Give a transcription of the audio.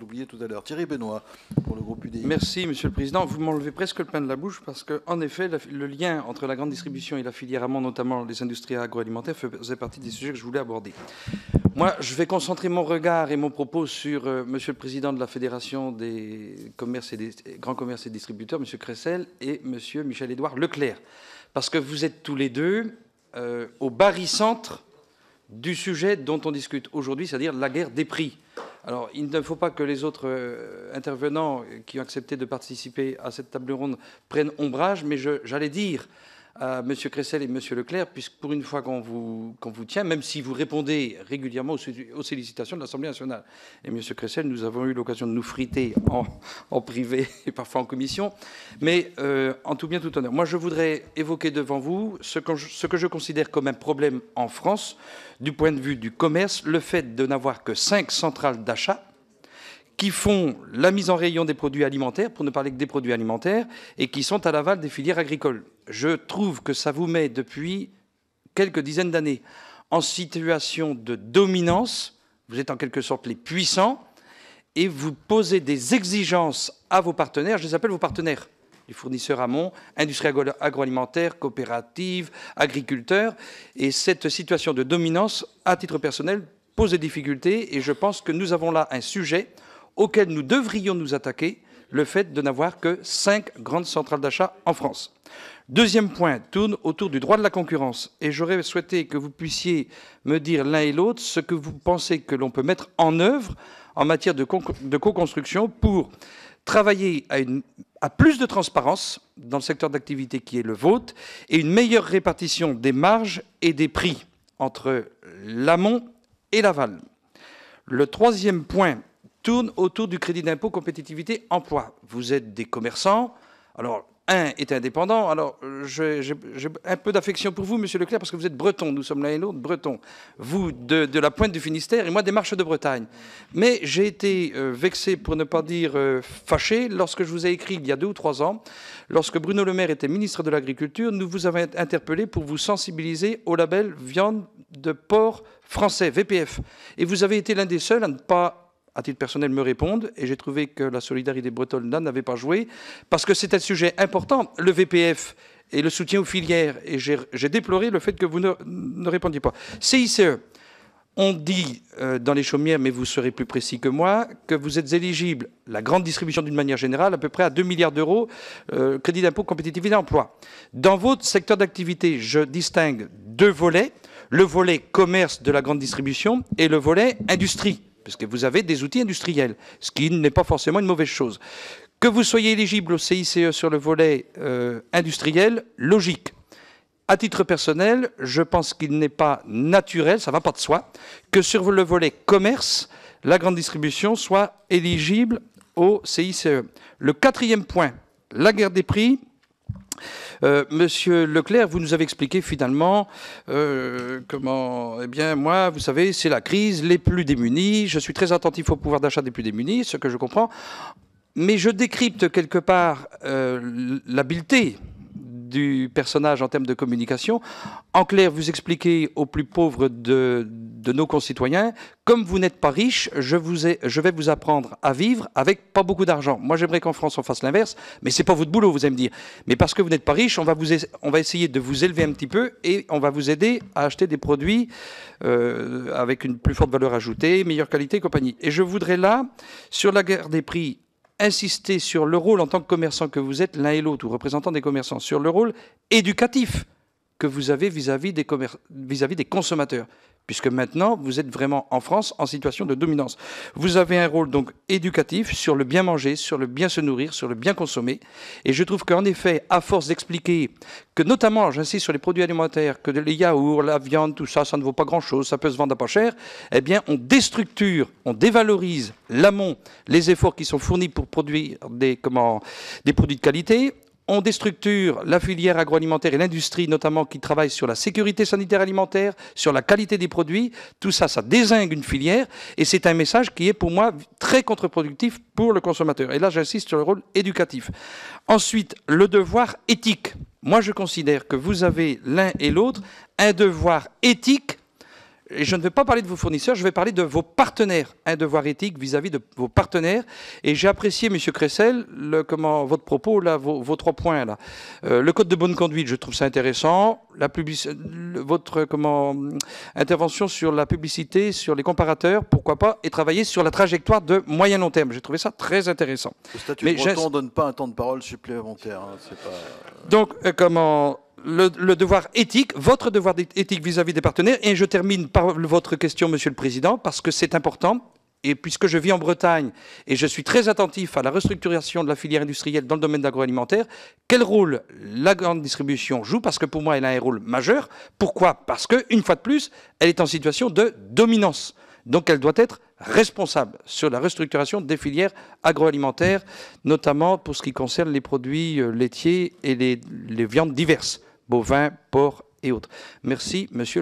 Oublié tout à l'heure. Thierry Benoît, pour le groupe UDI. Merci, Monsieur le Président. Vous m'enlevez presque le pain de la bouche parce qu'en effet, le lien entre la grande distribution et la filière amont, notamment les industries agroalimentaires, faisait partie des sujets que je voulais aborder. Moi, je vais concentrer mon regard et mon propos sur Monsieur le Président de la Fédération des commerces et des grands commerces et distributeurs, Monsieur Cressel, et Monsieur Michel-Édouard Leclerc, parce que vous êtes tous les deux au barycentre du sujet dont on discute aujourd'hui, c'est-à-dire la guerre des prix. Alors, il ne faut pas que les autres intervenants qui ont accepté de participer à cette table ronde prennent ombrage, mais j'allais dire à M. Cressel et M. Leclerc, puisque pour une fois qu'on vous tient, même si vous répondez régulièrement aux sollicitations de l'Assemblée nationale. Et M. Cressel, nous avons eu l'occasion de nous friter en privé et parfois en commission, mais en tout bien, tout honneur. Moi, je voudrais évoquer devant vous ce que je considère comme un problème en France, du point de vue du commerce, le fait de n'avoir que 5 centrales d'achat qui font la mise en rayon des produits alimentaires, pour ne parler que des produits alimentaires, et qui sont à l'aval des filières agricoles. Je trouve que ça vous met depuis quelques dizaines d'années en situation de dominance. Vous êtes en quelque sorte les puissants, et vous posez des exigences à vos partenaires. Je les appelle vos partenaires. Les fournisseurs amont, industrie agroalimentaire, coopératives, agriculteurs. Et cette situation de dominance, à titre personnel, pose des difficultés. Et je pense que nous avons là un sujet auquel nous devrions nous attaquer, le fait de n'avoir que 5 grandes centrales d'achat en France. Deuxième point tourne autour du droit de la concurrence. Et j'aurais souhaité que vous puissiez me dire l'un et l'autre ce que vous pensez que l'on peut mettre en œuvre en matière de co-construction pour travailler à plus de transparence dans le secteur d'activité qui est le vôtre et une meilleure répartition des marges et des prix entre l'amont et l'aval. Le troisième point tourne autour du crédit d'impôt compétitivité emploi. Vous êtes des commerçants. Alors, un est indépendant. Alors, j'ai un peu d'affection pour vous, Monsieur Leclerc, parce que vous êtes breton. Nous sommes l'un et l'autre bretons. Vous, de la pointe du Finistère, et moi, des Marches de Bretagne. Mais j'ai été vexé, pour ne pas dire fâché, lorsque je vous ai écrit il y a 2 ou 3 ans, lorsque Bruno Le Maire était ministre de l'Agriculture, nous vous avons interpellé pour vous sensibiliser au label viande de porc français, VPF. Et vous avez été l'un des seuls à ne pas, à titre personnel, me répondre, et j'ai trouvé que la solidarité bretonne là n'avait pas joué, parce que c'est un sujet important, le VPF et le soutien aux filières, et j'ai déploré le fait que vous ne répondiez pas. CICE, on dit dans les chaumières, mais vous serez plus précis que moi, que vous êtes éligible, la grande distribution d'une manière générale, à peu près à 2 milliards d'euros, crédit d'impôt compétitivité emploi. Dans votre secteur d'activité, je distingue 2 volets, le volet commerce de la grande distribution et le volet industrie, parce que vous avez des outils industriels, ce qui n'est pas forcément une mauvaise chose. Que vous soyez éligible au CICE sur le volet industriel, logique. À titre personnel, je pense qu'il n'est pas naturel, ça ne va pas de soi, que sur le volet commerce, la grande distribution soit éligible au CICE. Le 4e point, la guerre des prix. Monsieur Leclerc, vous nous avez expliqué finalement comment, eh bien, moi, vous savez, c'est la crise, les plus démunis, je suis très attentif au pouvoir d'achat des plus démunis, ce que je comprends, mais je décrypte quelque part l'habileté du personnage en termes de communication. En clair, vous expliquez aux plus pauvres de nos concitoyens, comme vous n'êtes pas riche, je vais vous apprendre à vivre avec pas beaucoup d'argent. Moi, j'aimerais qu'en France, on fasse l'inverse, mais c'est pas votre boulot, vous allez me dire. Mais parce que vous n'êtes pas riche, on va essayer de vous élever un petit peu et on va vous aider à acheter des produits avec une plus forte valeur ajoutée, meilleure qualité et compagnie. Et je voudrais là, sur la guerre des prix, insister sur le rôle en tant que commerçant que vous êtes l'un et l'autre, ou représentant des commerçants, sur le rôle éducatif que vous avez vis-à-vis des consommateurs, puisque maintenant, vous êtes vraiment en France en situation de dominance. Vous avez un rôle donc éducatif sur le bien manger, sur le bien se nourrir, sur le bien consommer, et je trouve qu'en effet, à force d'expliquer que notamment, j'insiste sur les produits alimentaires, que les yaourts, la viande, tout ça, ça ne vaut pas grand-chose, ça peut se vendre à pas cher, eh bien, on déstructure, on dévalorise l'amont, les efforts qui sont fournis pour produire des produits de qualité. On déstructure la filière agroalimentaire et l'industrie, notamment qui travaille sur la sécurité sanitaire alimentaire, sur la qualité des produits. Tout ça, ça dézingue une filière et c'est un message qui est pour moi très contre-productif pour le consommateur. Et là, j'insiste sur le rôle éducatif. Ensuite, le devoir éthique. Moi, je considère que vous avez l'un et l'autre un devoir éthique. et je ne vais pas parler de vos fournisseurs, je vais parler de vos partenaires, un devoir éthique vis-à-vis de vos partenaires. Et j'ai apprécié, Monsieur Cressel, votre propos, là, vos 3 points. Là. Le code de bonne conduite, je trouve ça intéressant. Votre intervention sur la publicité, sur les comparateurs, pourquoi pas, et travailler sur la trajectoire de moyen-long terme. J'ai trouvé ça très intéressant. Le statut breton ne donne pas un temps de parole supplémentaire. Hein, c'est pas... Donc, le devoir éthique, votre devoir éthique vis-à-vis des partenaires, et je termine par votre question, Monsieur le Président, parce que c'est important, et puisque je vis en Bretagne, et je suis très attentif à la restructuration de la filière industrielle dans le domaine de l'agroalimentaire, quel rôle la grande distribution joue, parce que pour moi, elle a un rôle majeur. Pourquoi? Parce qu'une fois de plus, elle est en situation de dominance. Donc, elle doit être responsable sur la restructuration des filières agroalimentaires, notamment pour ce qui concerne les produits laitiers et les viandes diverses, bovins, porcs et autres. Merci, Monsieur le